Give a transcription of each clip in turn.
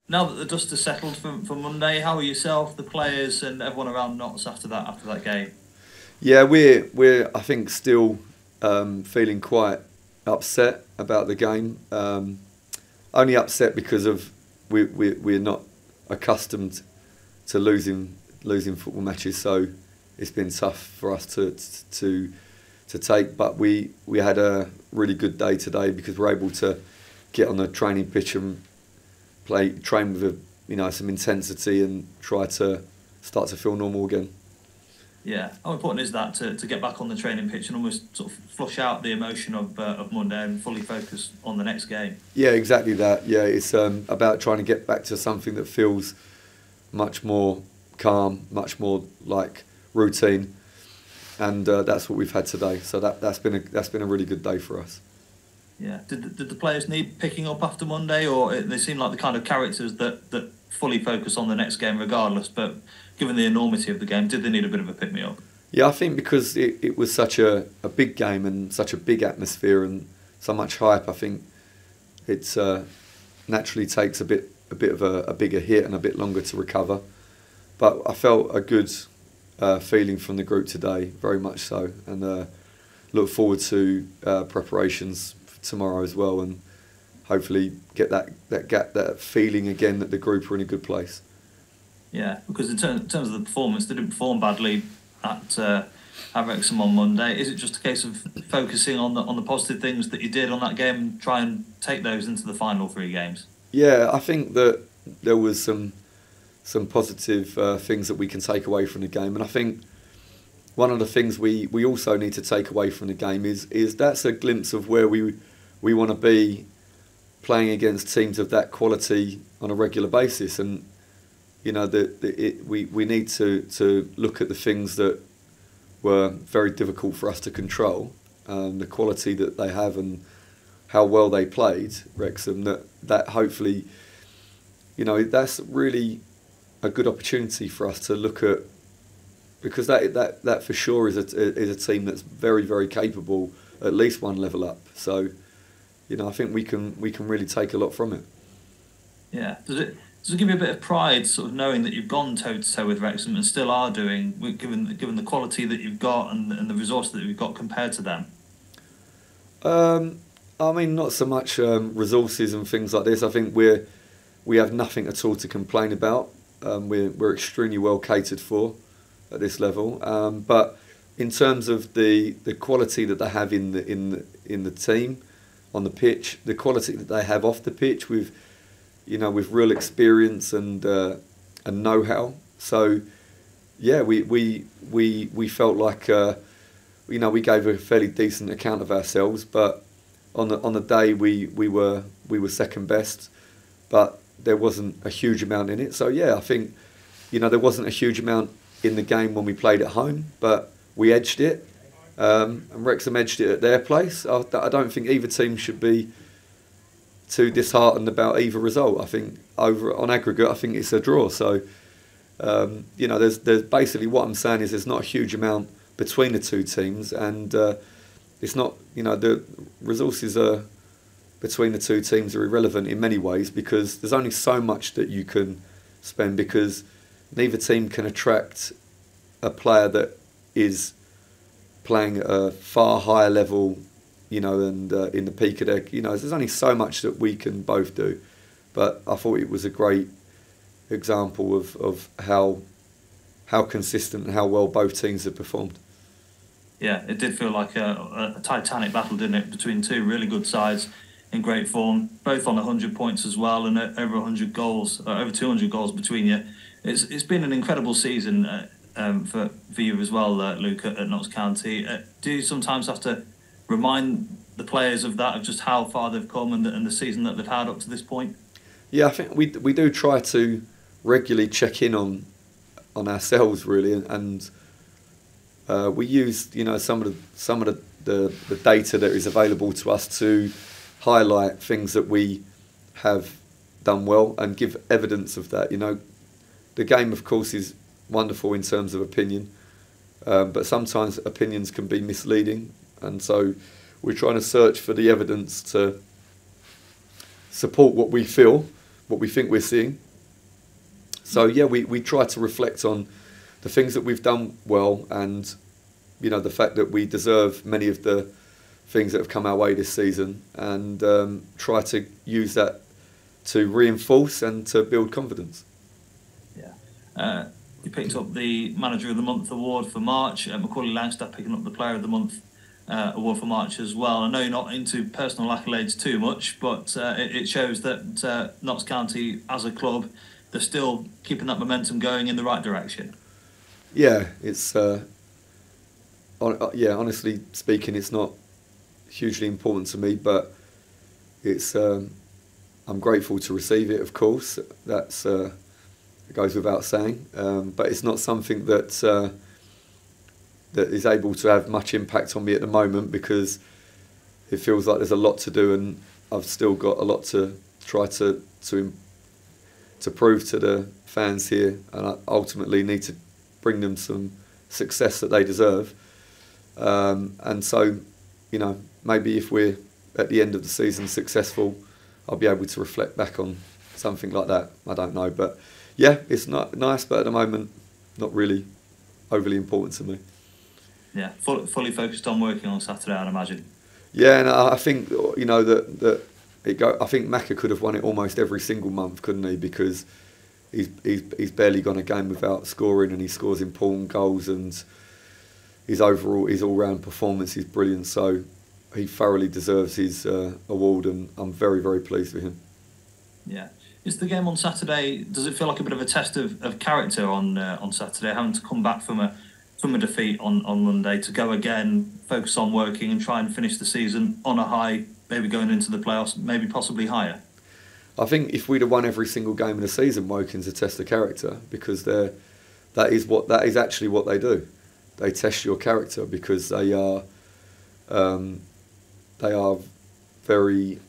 Now that the dust has settled for Monday, how are yourself, the players, and everyone around Notts after that game? Yeah, we're I think still feeling quite upset about the game. Only upset because of we're not accustomed to losing football matches, so it's been tough for us to to take. But we had a really good day today because we're able to get on the training pitch and train with some intensity and try to start to feel normal again. Yeah, how important is that to get back on the training pitch and almost sort of flush out the emotion of Monday and fully focus on the next game? Yeah, exactly that. Yeah, it's about trying to get back to something that feels much more calm, much more like routine, and that's what we've had today. So that's been a really good day for us. Yeah, did the players need picking up after Monday, or they seem like the kind of characters that fully focus on the next game regardless? But given the enormity of the game, did they need a bit of a pick me up? Yeah, I think because it was such a big game and such a big atmosphere and so much hype, I think it naturally takes a bit of a bigger hit and a bit longer to recover. But I felt a good feeling from the group today, very much so, and look forward to preparations for tomorrow as well, and hopefully get that feeling again that the group are in a good place. Yeah, because in terms of the performance, they didn't perform badly at at Wrexham on Monday. Is it just a case of focusing on the positive things that you did on that game and try and take those into the final three games? Yeah, I think that there was some positive things that we can take away from the game, and I think one of the things we also need to take away from the game is that's a glimpse of where we want to be playing against teams of that quality on a regular basis, and we need to look at the things that were very difficult for us to control, the quality that they have and how well they played Wrexham. That hopefully, that's really a good opportunity for us to look at, because that for sure is a team that's very very capable, at least one level up. So, I think we can really take a lot from it. Yeah. Does it give you a bit of pride, sort of knowing that you've gone toe to toe with Wrexham and still are doing, given the quality that you've got and the resource that you've got compared to them? I mean, not so much resources and things like this. I think we have nothing at all to complain about. We're extremely well catered for at this level. But in terms of the quality that they have in the team, on the pitch, the quality that they have off the pitch with real experience and know-how. So yeah, we felt like we gave a fairly decent account of ourselves, but on the day we were second best, but there wasn't a huge amount in it. So yeah, I think there wasn't a huge amount in the game when we played at home, but we edged it, and Wrexham edged it at their place. I don't think either team should be too disheartened about either result. I think on aggregate, I think it's a draw. So there's basically, what I'm saying is there's not a huge amount between the two teams, and it's not, the resources are between the two teams are irrelevant in many ways, because there's only so much that you can spend, because neither team can attract a player that is playing at a far higher level, and in the peak of their, there's only so much that we can both do. But I thought it was a great example of how consistent and how well both teams have performed. Yeah, it did feel like a titanic battle, didn't it, between two really good sides in great form, both on 100 points as well, and over 100 goals, over 200 goals between you. It's been an incredible season for you as well, Luke, at Notts County. Do you sometimes have to remind the players of that, of just how far they've come and the season that they've had up to this point? Yeah, I think we do try to regularly check in on ourselves, really, and we use some of the data that is available to us to highlight things that we have done well and give evidence of that. The game, of course, is wonderful in terms of opinion, but sometimes opinions can be misleading, and so we're trying to search for the evidence to support what we feel, what we think we're seeing. So yeah, we try to reflect on the things that we've done well, and the fact that we deserve many of the things that have come our way this season, and try to use that to reinforce and to build confidence. Yeah. You picked up the Manager of the Month award for March. Macaulay Langstaff picking up the Player of the Month award for March as well. I know you're not into personal accolades too much, but it shows that Notts County as a club, they're still keeping that momentum going in the right direction. Yeah, it's honestly speaking, it's not hugely important to me, but it's I'm grateful to receive it. Of course, that's it goes without saying. But it's not something that that is able to have much impact on me at the moment, because it feels like there's a lot to do, and I've still got a lot to try to prove to the fans here, and I ultimately need to bring them some success that they deserve. And so, maybe if we're at the end of the season successful, I'll be able to reflect back on something like that. I don't know, but yeah, it's not nice, but at the moment, not really overly important to me. Yeah, fully focused on working on Saturday, I'd imagine. Yeah, and I think that I think Macca could have won it almost every single month, couldn't he? Because he's barely gone a game without scoring, and he scores important goals, and his all-round performance is brilliant. So he thoroughly deserves his award, and I'm very, very pleased with him. Yeah. Is the game on Saturday, does it feel like a bit of a test of character on Saturday, having to come back from a defeat on Monday to go again, focus on working and try and finish the season on a high, maybe going into the playoffs, maybe possibly higher? I think if we'd have won every single game in the season, Wokin's a test of character, because that is actually what they do. They test your character, because they are very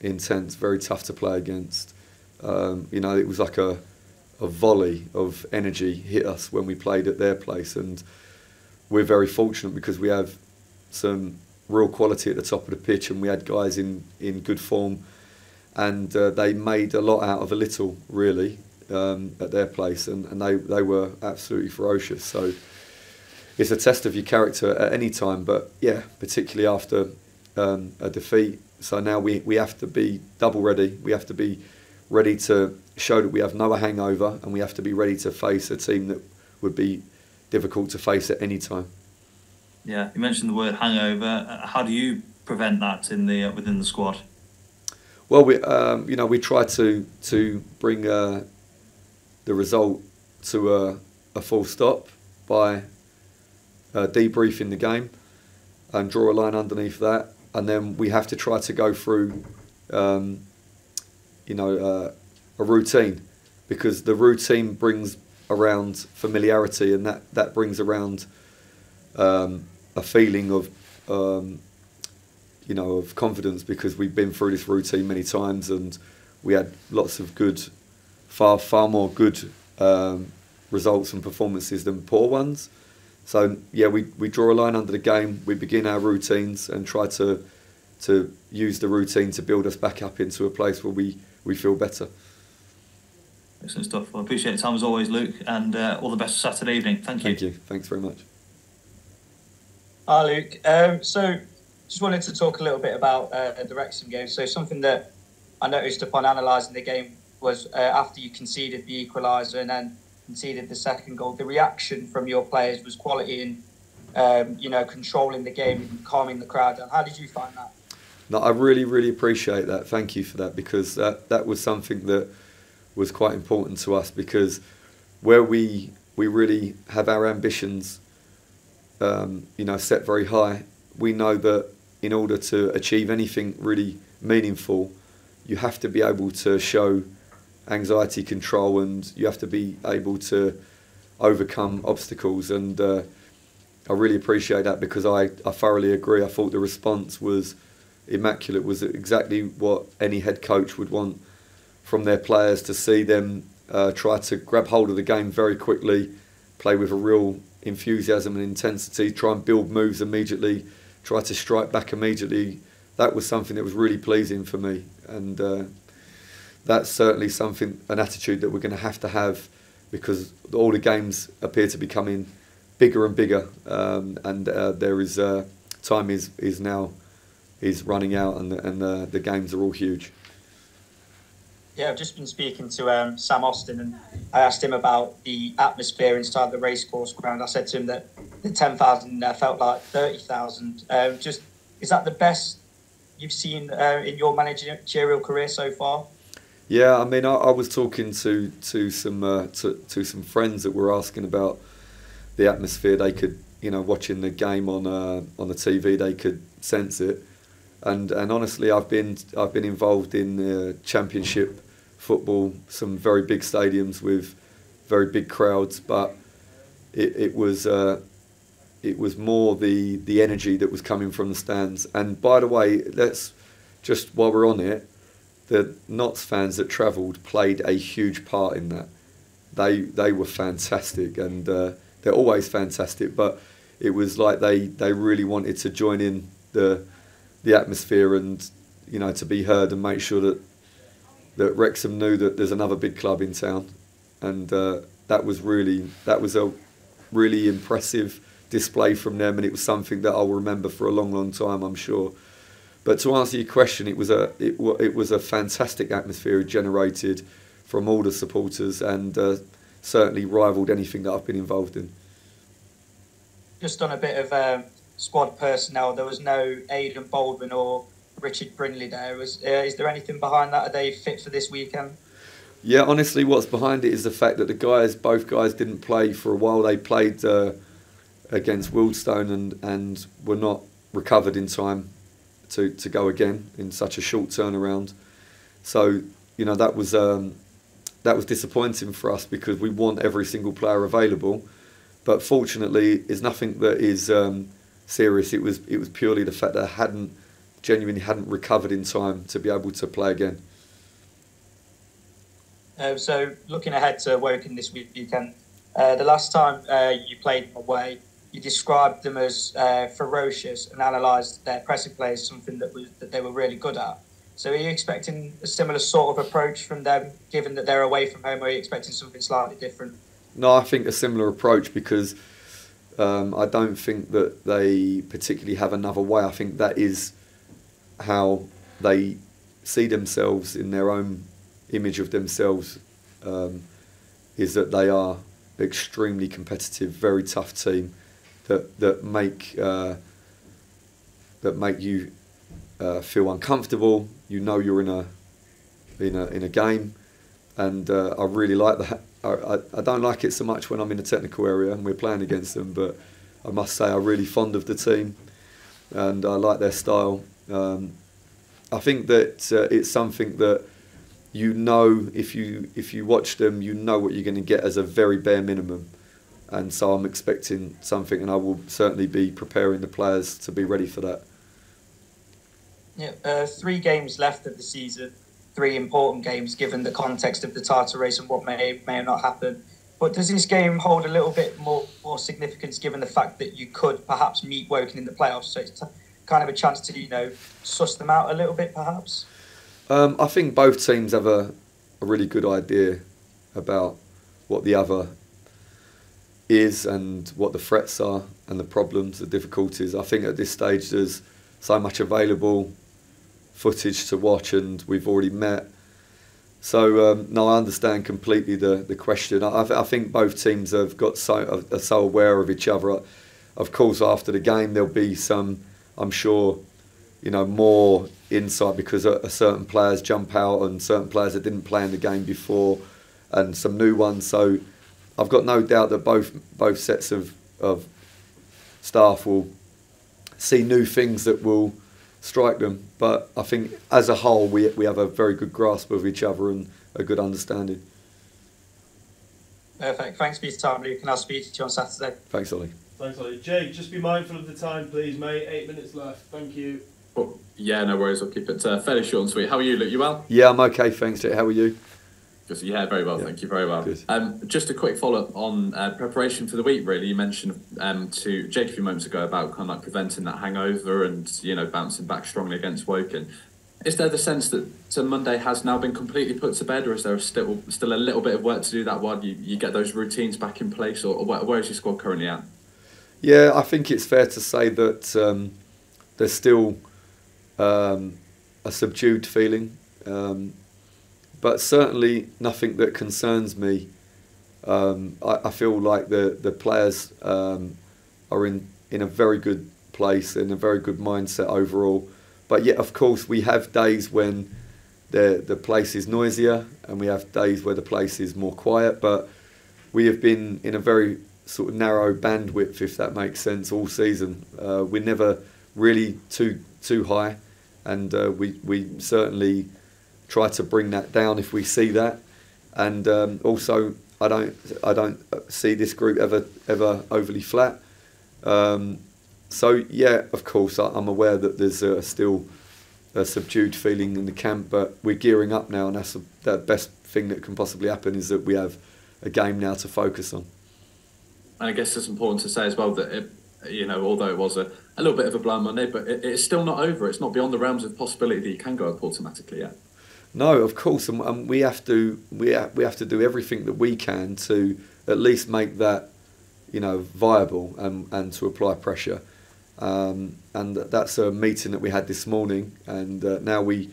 intense, very tough to play against. It was like a volley of energy hit us when we played at their place, and we're very fortunate because we have some real quality at the top of the pitch, and we had guys in good form, and they made a lot out of a little, really, at their place, and they were absolutely ferocious. So it's a test of your character at any time, but yeah, particularly after a defeat. So now we have to be double ready. We have to be ready to show that we have no hangover, and we have to be ready to face a team that would be difficult to face at any time. Yeah, you mentioned the word hangover. How do you prevent that within the squad? Well, we try to bring the result to a full stop by debriefing the game and draw a line underneath that, and then we have to try to go through a routine, because the routine brings around familiarity, and that brings around a feeling of of confidence, because we've been through this routine many times, and we had lots of good, far more good results and performances than poor ones. So yeah, we draw a line under the game, we begin our routines and try to use the routine to build us back up into a place where we feel better. Excellent stuff. Well, I appreciate your time as always, Luke, and all the best for Saturday evening. Thank you. Thank you. Thanks very much. Hi, Luke. So just wanted to talk a little bit about the Wrexham game. So something that I noticed upon analysing the game was after you conceded the equaliser and then conceded the second goal, the reaction from your players was quality in, controlling the game and calming the crowd down. How did you find that? No, I really, really appreciate that. Thank you for that, because that was something that was quite important to us, because where we really have our ambitions, set very high, we know that in order to achieve anything really meaningful, you have to be able to show anxiety control, and you have to be able to overcome obstacles. And I really appreciate that, because I thoroughly agree. I thought the response was immaculate, was exactly what any head coach would want from their players, to see them try to grab hold of the game very quickly, play with a real enthusiasm and intensity, try and build moves immediately, try to strike back immediately. That was something that was really pleasing for me, and that's certainly an attitude that we're going to have, because all the games appear to be becoming bigger and bigger, and there is time is now running out, and the games are all huge. Yeah, I've just been speaking to Sam Austin, and I asked him about the atmosphere inside the racecourse ground. I said to him that the 10,000 felt like 30,000. Just, is that the best you've seen in your managerial career so far? Yeah, I mean, I was talking to some friends that were asking about the atmosphere. They could, watching the game on the TV, they could sense it. And honestly, I've been involved in Championship football, some very big stadiums with very big crowds, but it was more the energy that was coming from the stands. And by the way, let's just, while we're on it, the Notts fans that travelled played a huge part in that. They were fantastic, and they're always fantastic, but it was like they really wanted to join in the atmosphere, and to be heard, and make sure that Wrexham knew that there's another big club in town, and that was a really impressive display from them, and it was something that I'll remember for a long, long time, I'm sure. But to answer your question, it was a fantastic atmosphere generated from all the supporters, and certainly rivalled anything that I've been involved in. Just on a bit of squad personnel, there was no Aidan Baldwin or Richard Brindley there. Is there anything behind that? Are they fit for this weekend? Yeah, honestly, what's behind it is the fact that both guys didn't play for a while. They played against Wildstone and were not recovered in time to go again in such a short turnaround. So that was disappointing for us, because we want every single player available. But fortunately, it's nothing that is serious. It was purely the fact that I genuinely hadn't recovered in time to be able to play again. So looking ahead to Woking this weekend, the last time you played away, you described them as ferocious and analysed their pressing play as something that they were really good at. So are you expecting a similar sort of approach from them, given that they're away from home, or are you expecting something slightly different? No, I think a similar approach, because I don't think that they particularly have another way. I think that is how they see themselves, in their own image of themselves, is that they are extremely competitive, very tough team that make you feel uncomfortable. You're in a game, and I really like that. I don't like it so much when I'm in the technical area and we're playing against them, but I must say I'm really fond of the team, and I like their style. I think that it's something that if you watch them, you know what you're going to get as a very bare minimum, and so I'm expecting something, and I will certainly be preparing the players to be ready for that. Yeah, 3 games left of the season. 3 important games, given the context of the title race and what may or not happen. But does this game hold a little bit more significance, given the fact that you could perhaps meet Woking in the playoffs? So it's kind of a chance to, suss them out a little bit, perhaps? I think both teams have a really good idea about what the other is and what the threats are and the problems, the difficulties. I think at this stage there's so much available footage to watch, and we've already met. So no, I understand completely the question. I think both teams have got are so aware of each other. Of course, after the game there'll be some, I'm sure, more insight, because certain players jump out and certain players that didn't play in the game before, and some new ones. So I've got no doubt that both sets of staff will see new things that will strike them. But I think as a whole we have a very good grasp of each other and a good understanding. Perfect. Thanks for your time, Luke, and I'll speak to you on Saturday. Thanks, Ollie. Thanks, Ollie. Jake, just be mindful of the time, please, mate. 8 minutes left. Thank you. Oh, yeah, no worries. I'll keep it fairly short and sweet. How are you, Luke? You well? Yeah, I'm okay, thanks, Jake. How are you? Just, yeah, very well, thank you, very well. Good. Just a quick follow-up on preparation for the week, really. You mentioned to Jake a few moments ago about kind of like preventing that hangover and, bouncing back strongly against Woking. Is there the sense that Monday has now been completely put to bed, or is there still a little bit of work to do that while you get those routines back in place, or where is your squad currently at? Yeah, I think it's fair to say that there's still a subdued feeling, but certainly nothing that concerns me. I feel like the players are in a very good place, in a very good mindset overall. But yet, of course, we have days when the place is noisier, and we have days where the place is more quiet. But we have been in a very sort of narrow bandwidth, if that makes sense, all season. We're never really too high, and we certainly try to bring that down if we see that. And also, I don't see this group ever overly flat. So yeah, of course, I'm aware that there's still a subdued feeling in the camp, but we're gearing up now, and that's the best thing that can possibly happen, is that we have a game now to focus on. And I guess it's important to say as well that although it was a little bit of a blow Monday, but it's still not over. It's not beyond the realms of possibility that you can go up automatically yet. No, of course, and we have to do everything that we can to at least make that viable, and to apply pressure. And that's a meeting that we had this morning, and now we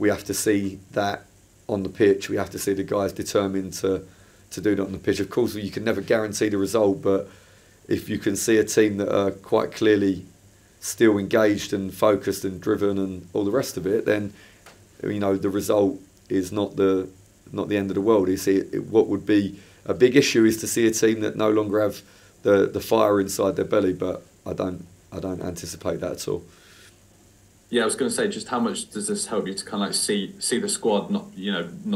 have to see that on the pitch. We have to see the guys determined to do that on the pitch. Of course, you can never guarantee the result, but if you can see a team that are quite clearly still engaged and focused and driven and all the rest of it, then the result is not the end of the world. What would be a big issue is to see a team that no longer have the fire inside their belly, but I don't anticipate that at all. Yeah, I was going to say, just how much does this help you to kind of like see the squad not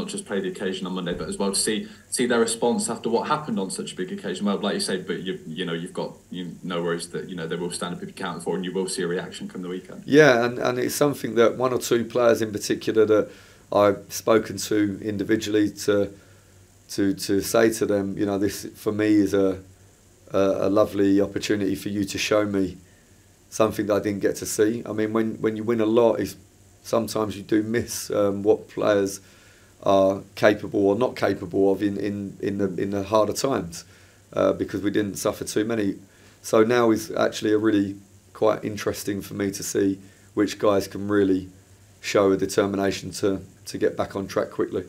just play the occasion on Monday, but as well to see their response after what happened on such a big occasion. Well, like you say, but you've got no worries that they will stand up if you count for, and you will see a reaction come the weekend. Yeah, and it's something that one or two players in particular that I've spoken to individually to say to them, this for me is a lovely opportunity for you to show me something that I didn't get to see. I mean, when you win a lot, sometimes you do miss what players are capable or not capable of in the harder times, because we didn't suffer too many. So now is actually a really quite interesting for me to see which guys can really show a determination to get back on track quickly.